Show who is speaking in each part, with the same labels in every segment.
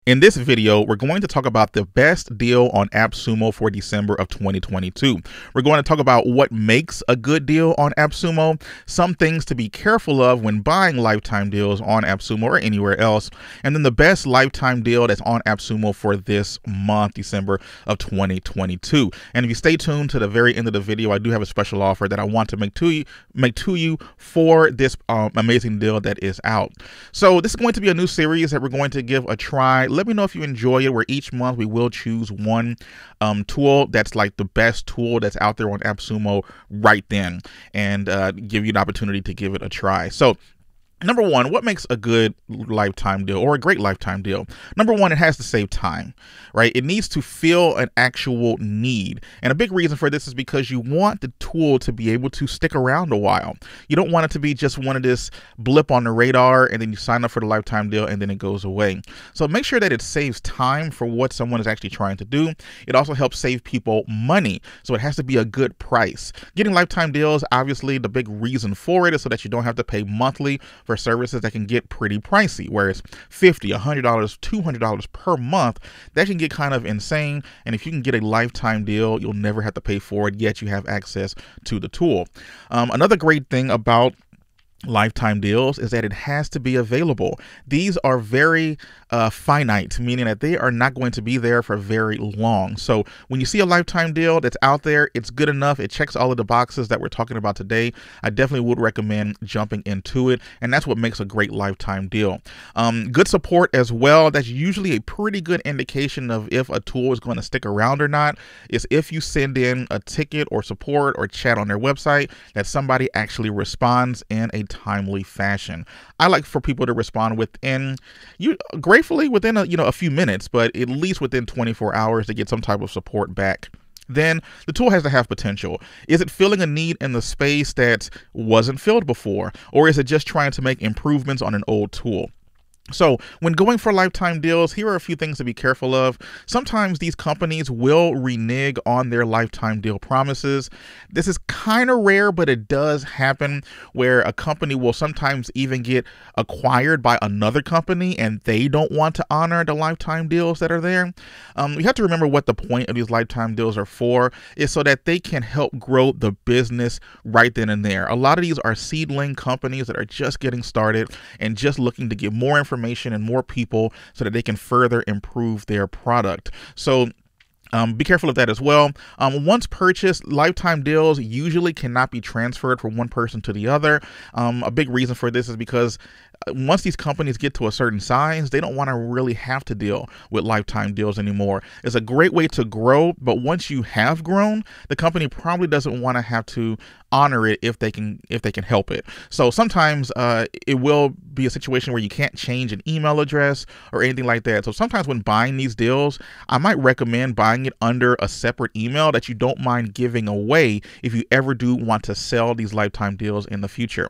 Speaker 1: In this video, we're going to talk about the best deal on Appsumo for December of 2022. We're going to talk about what makes a good deal on Appsumo, some things to be careful of when buying lifetime deals on Appsumo or anywhere else, and then the best lifetime deal that's on Appsumo for this month, December of 2022. And if you stay tuned to the very end of the video, I do have a special offer that I want to make to you for this amazing deal that is out. So this is going to be a new series that we're going to give a try. Let me know if you enjoy it, where each month we will choose one tool that's like the best tool that's out there on Appsumo right then, and give you an opportunity to give it a try. So number one, what makes a good lifetime deal or a great lifetime deal? Number one, it has to save time, right? It needs to fill an actual need. And a big reason for this is because you want the tool to be able to stick around a while. You don't want it to be just one of this blip on the radar and then you sign up for the lifetime deal and then it goes away. So make sure that it saves time for what someone is actually trying to do. It also helps save people money. So it has to be a good price. Getting lifetime deals, obviously the big reason for it is so that you don't have to pay monthly for services that can get pretty pricey, whereas $50, $100, $200 per month, that can get kind of insane. And if you can get a lifetime deal, you'll never have to pay for it, yet you have access to the tool. Another great thing about lifetime deals is that it has to be available. These are very finite, meaning that they are not going to be there for very long. So when you see a lifetime deal that's out there, it's good enough, it checks all of the boxes that we're talking about today, I definitely would recommend jumping into it, and that's what makes a great lifetime deal. Good support as well. That's usually a pretty good indication of if a tool is going to stick around or not, is if you send in a ticket or support or chat on their website that somebody actually responds in a timely fashion. I like for people to respond within, gratefully within a few minutes, but at least within 24 hours to get some type of support back. Then the tool has to have potential. Is it filling a need in the space that wasn't filled before, or is it just trying to make improvements on an old tool? So when going for lifetime deals, here are a few things to be careful of. Sometimes these companies will renege on their lifetime deal promises. This is kind of rare, but it does happen, where a company will sometimes even get acquired by another company and they don't want to honor the lifetime deals that are there. You have to remember what the point of these lifetime deals are for, is so that they can help grow the business right then and there. A lot of these are seedling companies that are just getting started and just looking to get more information and more people so that they can further improve their product. So be careful of that as well. Once purchased, lifetime deals usually cannot be transferred from one person to the other. A big reason for this is because once these companies get to a certain size, they don't want to really have to deal with lifetime deals anymore. It's a great way to grow, but once you have grown, the company probably doesn't want to have to honor it if they can help it. So sometimes it will be a situation where you can't change an email address or anything like that. So sometimes when buying these deals, I might recommend buying it under a separate email that you don't mind giving away if you ever do want to sell these lifetime deals in the future.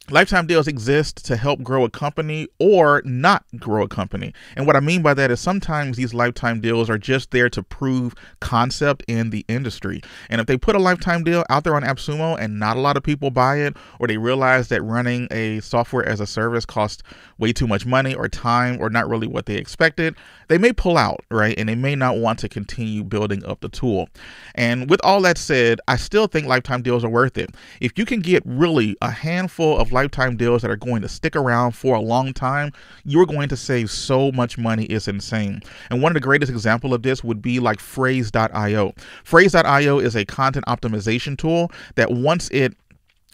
Speaker 1: Lifetime deals exist to help grow a company or not grow a company. And what I mean by that is sometimes these lifetime deals are just there to prove concept in the industry. And if they put a lifetime deal out there on Appsumo and not a lot of people buy it, or they realize that running a software as a service costs way too much money or time or not really what they expected, they may pull out, right? And they may not want to continue building up the tool. And with all that said, I still think lifetime deals are worth it. If you can get really a handful of lifetime deals that are going to stick around for a long time, you're going to save so much money. It's insane. And one of the greatest examples of this would be like Phrase.io. Phrase.io is a content optimization tool that once it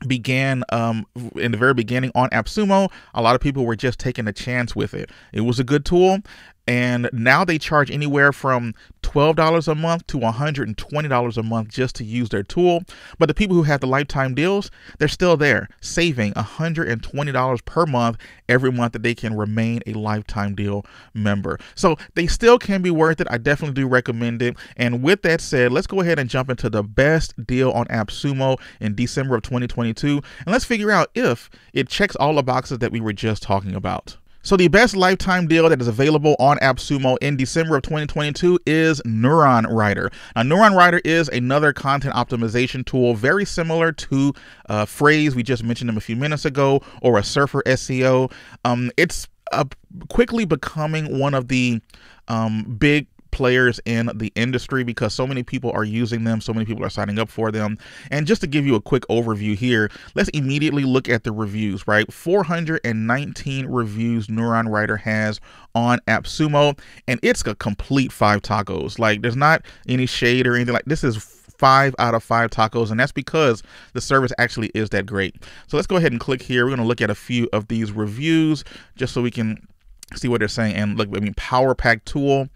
Speaker 1: began in the very beginning on Appsumo, a lot of people were just taking a chance with it. It was a good tool. And now they charge anywhere from $12 a month to $120 a month just to use their tool. But the people who have the lifetime deals, they're still there, saving $120 per month every month that they can remain a lifetime deal member. So they still can be worth it. I definitely do recommend it. And with that said, let's go ahead and jump into the best deal on Appsumo in December of 2022. And let's figure out if it checks all the boxes that we were just talking about. So the best lifetime deal that is available on Appsumo in December of 2022 is Neuron Rider. Now, Neuron Rider is another content optimization tool very similar to Phrase, we just mentioned them a few minutes ago, or a Surfer SEO. It's quickly becoming one of the big players in the industry because so many people are using them, so many people are signing up for them. And just to give you a quick overview here, let's immediately look at the reviews, right? 419 reviews Neuron Rider has on Appsumo, and it's a complete 5 tacos. Like, there's not any shade or anything. Like, this is 5 out of 5 tacos, and that's because the service actually is that great. So let's go ahead and click here. We're going to look at a few of these reviews just so we can see what they're saying. And look, I mean, Power Pack tool.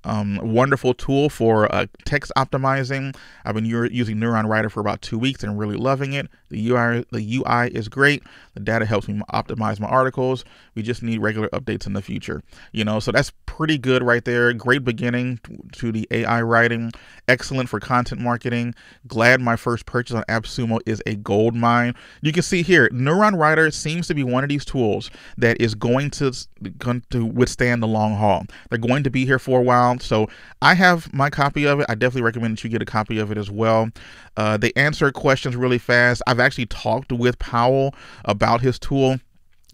Speaker 1: Wonderful tool for text optimizing. I've been using Neuron Rider for about 2 weeks and really loving it. The UI is great. The data helps me optimize my articles. We just need regular updates in the future. You know, so that's pretty good right there. Great beginning to the AI writing. Excellent for content marketing. Glad my first purchase on Appsumo is a gold mine. You can see here, Neuron Rider seems to be one of these tools that is going to withstand the long haul. They're going to be here for a while. So I have my copy of it. I definitely recommend that you get a copy of it as well. They answer questions really fast. I've actually talked with Powell about his tool.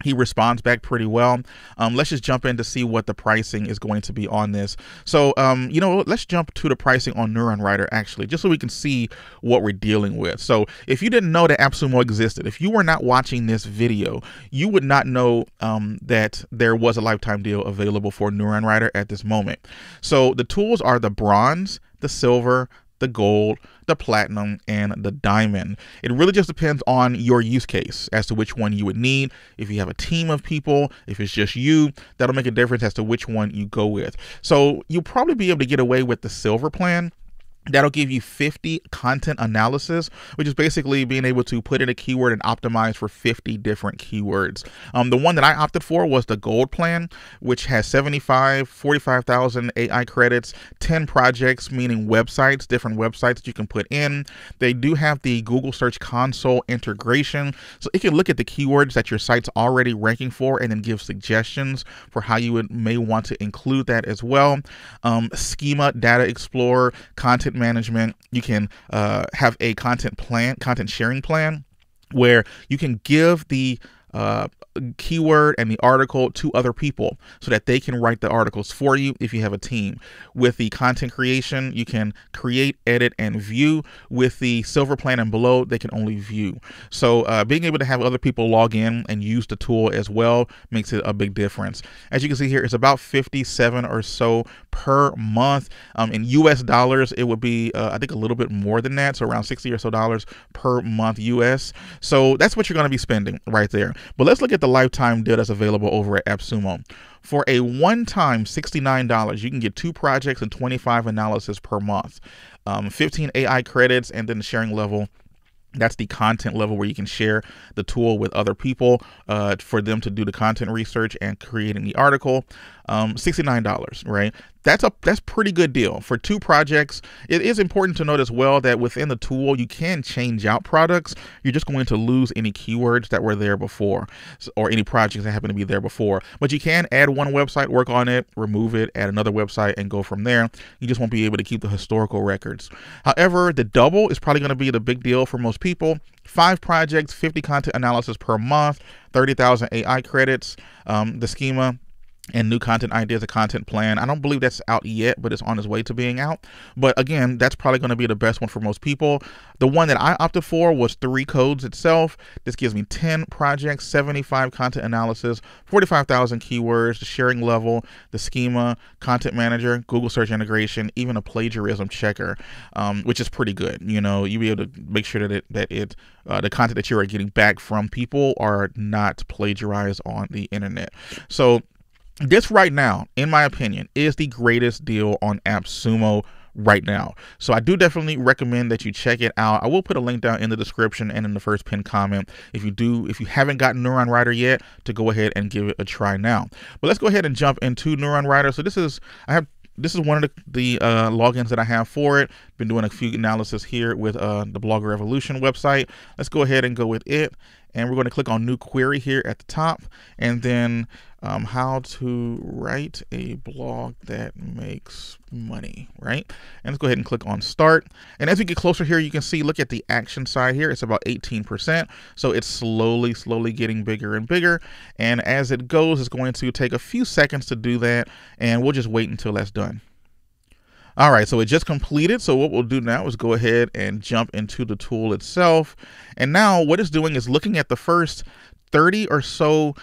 Speaker 1: He responds back pretty well. Let's just jump in to see what the pricing is going to be on this. So, you know, let's jump to the pricing on Neuron Rider actually, just so we can see what we're dealing with. So if you didn't know that Appsumo existed, if you were not watching this video, you would not know that there was a lifetime deal available for Neuron Rider at this moment. So the tools are the bronze, the silver, the gold, the platinum, and the diamond. It really just depends on your use case as to which one you would need. If you have a team of people, if it's just you, that'll make a difference as to which one you go with. So you'll probably be able to get away with the silver plan. That'll give you 50 content analysis, which is basically being able to put in a keyword and optimize for 50 different keywords. The one that I opted for was the gold plan, which has 45,000 AI credits, 10 projects, meaning websites, different websites that you can put in. They do have the Google Search Console integration, so it can look at the keywords that your site's already ranking for and then give suggestions for how you may want to include that as well. Schema, Data Explorer, Content management. You can have a content sharing plan where you can give the keyword and the article to other people so that they can write the articles for you if you have a team. With the content creation, you can create, edit, and view. With the silver plan and below, they can only view. So being able to have other people log in and use the tool as well makes it a big difference. As you can see here, it's about 57 or so per month. In US dollars, it would be I think a little bit more than that, so around $60 or so per month US. So that's what you're going to be spending right there. But let's look at the lifetime deal that's available over at Appsumo. For a one-time $69, you can get 2 projects and 25 analysis per month, 15 AI credits, and then the sharing level. That's the content level where you can share the tool with other people for them to do the content research and creating the article. $69, right? That's pretty good deal for 2 projects. It is important to note as well that within the tool, you can change out products. You're just going to lose any keywords that were there before, or any projects that happen to be there before. But you can add one website, work on it, remove it, add another website, and go from there. You just won't be able to keep the historical records. However, the double is probably going to be the big deal for most people. 5 projects, 50 content analysis per month, 30,000 AI credits, the schema, and new content ideas, a content plan. I don't believe that's out yet, but it's on its way to being out. But again, that's probably going to be the best one for most people. The one that I opted for was 3 codes itself. This gives me 10 projects, 75 content analysis, 45,000 keywords, the sharing level, the schema, content manager, Google search integration, even a plagiarism checker, which is pretty good. You know, you'll be able to make sure that the content that you are getting back from people are not plagiarized on the internet. So this right now, in my opinion, is the greatest deal on Appsumo right now. So I do definitely recommend that you check it out. I will put a link down in the description and in the first pinned comment if you haven't gotten Neuron Rider yet, to go ahead and give it a try now. But let's go ahead and jump into Neuron Rider. So this is one of the logins that I have for it. Been doing a few analysis here with the Blogger Revolution website. Let's go ahead and go with it. and we're going to click on new query here at the top, and then how to write a blog that makes money, right? And let's go ahead and click on start. And as we get closer here, you can see, look at the action side here, it's about 18%. So it's slowly getting bigger and bigger. And as it goes, it's going to take a few seconds to do that, and we'll just wait until that's done. All right, so it just completed. So what we'll do now is go ahead and jump into the tool itself. And now what it's doing is looking at the first 30 or so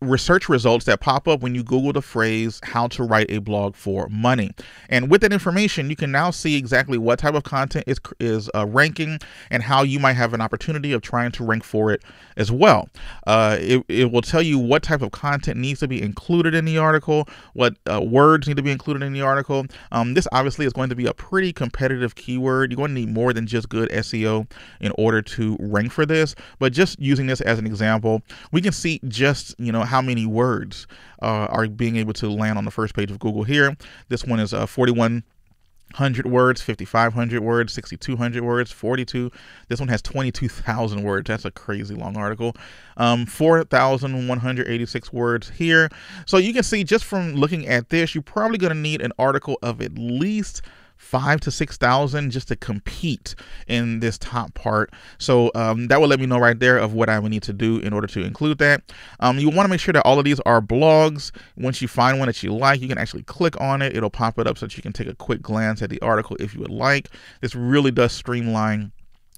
Speaker 1: research results that pop up when you Google the phrase how to write a blog for money. And with that information, you can now see exactly what type of content is ranking and how you might have an opportunity of trying to rank for it as well. It will tell you what type of content needs to be included in the article, what words need to be included in the article. This obviously is going to be a pretty competitive keyword. You're going to need more than just good SEO in order to rank for this, but just using this as an example, we can see just how many words are being able to land on the first page of Google here. This one is 4,100 words, 5,500 words, 6,200 words, 42. This one has 22,000 words. That's a crazy long article. 4,186 words here. So you can see just from looking at this, you're probably going to need an article of at least 5,000 to 6,000 just to compete in this top part. So that will let me know right there of what I would need to do in order to include that. You want to make sure that all of these are blogs. Once you find one that you like, you can actually click on it. It'll pop it up so that you can take a quick glance at the article if you would like. This really does streamline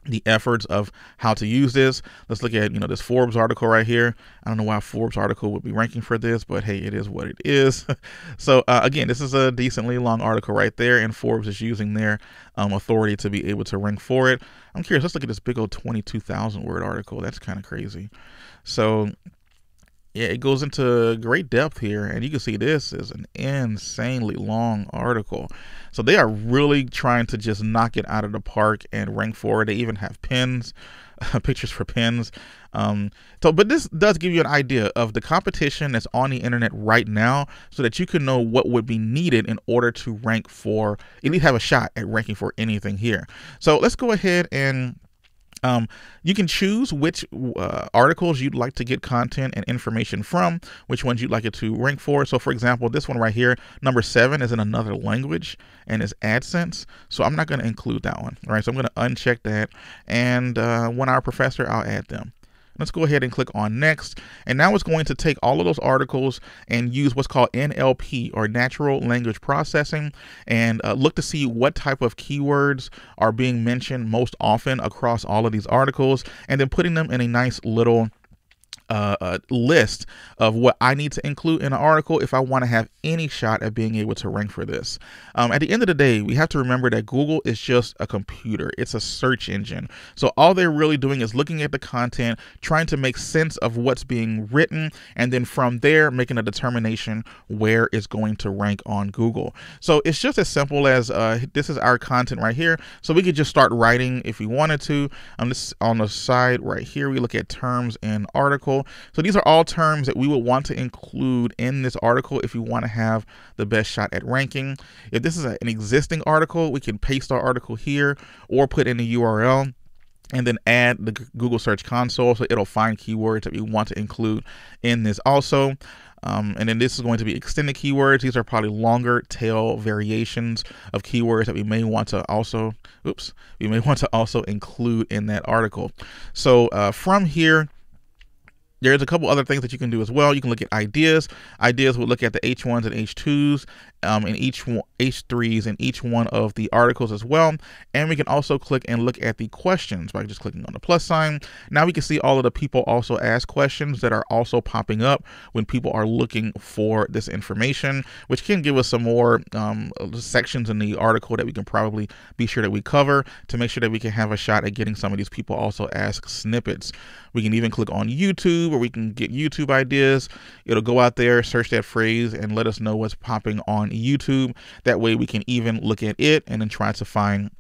Speaker 1: the efforts of how to use this. Let's look at this Forbes article right here. I don't know why a Forbes article would be ranking for this, but hey, it is what it is. So again, this is a decently long article right there, and Forbes is using their authority to be able to rank for it. I'm curious, let's look at this big old 22,000 word article. That's kind of crazy. So yeah, it goes into great depth here, and you can see this is an insanely long article. So they are really trying to just knock it out of the park and rank for it. They even have pins, pictures for pins. But this does give you an idea of the competition that's on the internet right now, so that you can know what would be needed in order to rank for, at least have a shot at ranking for anything here. So let's go ahead and you can choose which articles you'd like to get content and information from, which ones you'd like it to rank for. So for example, this one right here, number 7, is in another language and is AdSense. So I'm not going to include that one. All right, so I'm going to uncheck that. And 1 Hour Professor, I'll add them. Let's go ahead and click on next. And now it's going to take all of those articles and use what's called NLP, or natural language processing, and look to see what type of keywords are being mentioned most often across all of these articles, and then putting them in a nice little list of what I need to include in an article if I want to have any shot at being able to rank for this. At the end of the day, we have to remember that Google is just a computer. It's a search engine. So all they're really doing is looking at the content, trying to make sense of what's being written, and then from there making a determination where it's going to rank on Google. So it's just as simple as this is our content right here. So we could just start writing if we wanted to. This on the side right here, we look at terms and article. So these are all terms that we would want to include in this article if you want to have the best shot at ranking. If this is an existing article, we can paste our article here or put in the URL and then add the Google Search Console, so it'll find keywords that we want to include in this also. And then this is going to be extended keywords. These are probably longer tail variations of keywords that we may want to also, include in that article. So from here, there's a couple other things that you can do as well. You can look at ideas. Ideas will look at the H1s and H2s and H3s in each one of the articles as well. And we can also click and look at the questions by just clicking on the plus sign. Now we can see all of the people also ask questions that are also popping up when people are looking for this information, which can give us some more sections in the article that we can probably be sure that we cover to make sure that we can have a shot at getting some of these people also ask snippets. We can even click on YouTube, where we can get YouTube ideas. It'll go out there, search that phrase, and let us know what's popping on YouTube. That way we can even look at it and then try to find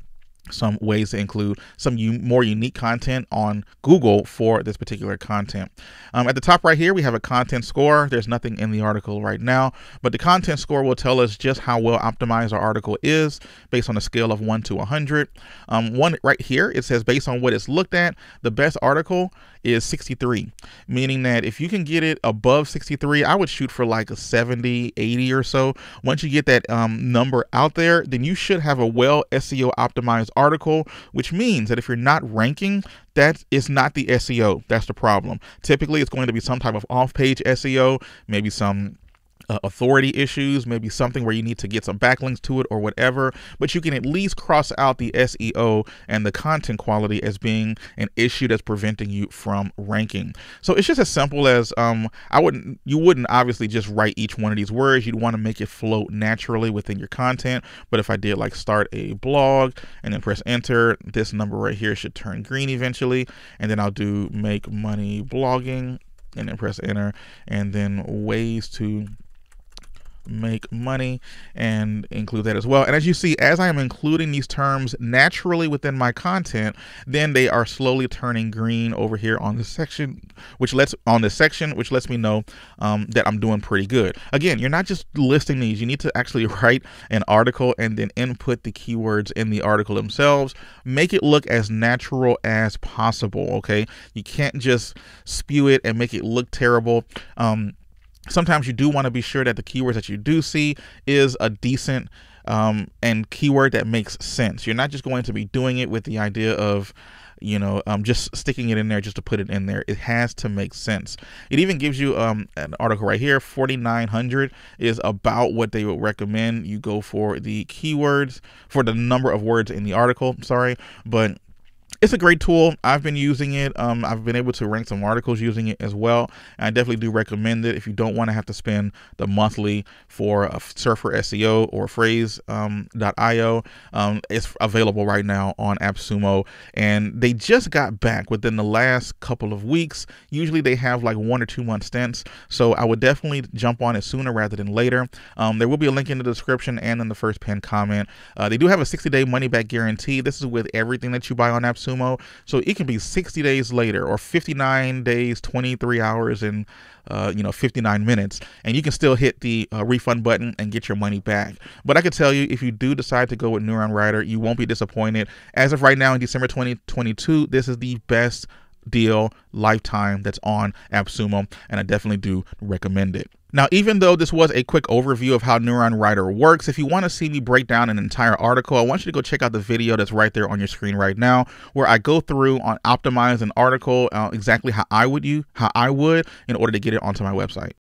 Speaker 1: some ways to include some more unique content on Google for this particular content. At the top right here, we have a content score. There's nothing in the article right now, but the content score will tell us just how well optimized our article is based on a scale of 1 to 100. One right here, it says based on what it's looked at, the best article is 63, meaning that if you can get it above 63, I would shoot for like a 70, 80 or so. Once you get that number out there, then you should have a well SEO optimized article, which means that if you're not ranking, that is not the SEO. That's the problem. Typically, it's going to be some type of off-page SEO, maybe some authority issues, maybe something where you need to get some backlinks to it or whatever, but you can at least cross out the SEO and the content quality as being an issue that's preventing you from ranking. So it's just as simple as you wouldn't obviously just write each one of these words. You'd want to make it flow naturally within your content. But if I did like start a blog and then press enter, this number right here should turn green eventually, and then I'll do make money blogging and then press enter, and then ways to make money and include that as well. And as you see, as I am including these terms naturally within my content, then they are slowly turning green over here on this section, which lets me know that I'm doing pretty good. Again, you're not just listing these. You need to actually write an article and then input the keywords in the article themselves. Make it look as natural as possible, okay? You can't just spew it and make it look terrible. Sometimes you do want to be sure that the keywords that you do see is a decent and keyword that makes sense. You're not just going to be doing it with the idea of, just sticking it in there just to put it in there. It has to make sense. It even gives you an article right here. 4,900 is about what they would recommend you go for the keywords, for the number of words in the article, but it's a great tool. I've been using it. I've been able to rank some articles using it as well. And I definitely do recommend it if you don't want to have to spend the monthly for a Surfer SEO or Phrase.io. It's available right now on Appsumo, and they just got back within the last couple of weeks. Usually they have like 1 or 2 month stints, so I would definitely jump on it sooner rather than later. There will be a link in the description and in the first pinned comment. They do have a 60-day money-back guarantee. This is with everything that you buy on Appsumo. So it can be 60 days later or 59 days, 23 hours, and 59 minutes, and you can still hit the refund button and get your money back. But I can tell you, if you do decide to go with Neuron Rider, you won't be disappointed. As of right now in December 2022, this is the best deal lifetime that's on Appsumo, and I definitely do recommend it. Now, even though this was a quick overview of how Neuron Rider works, if you want to see me break down an entire article, I want you to go check out the video that's right there on your screen right now, where I go through on optimize an article exactly how I would in order to get it onto my website.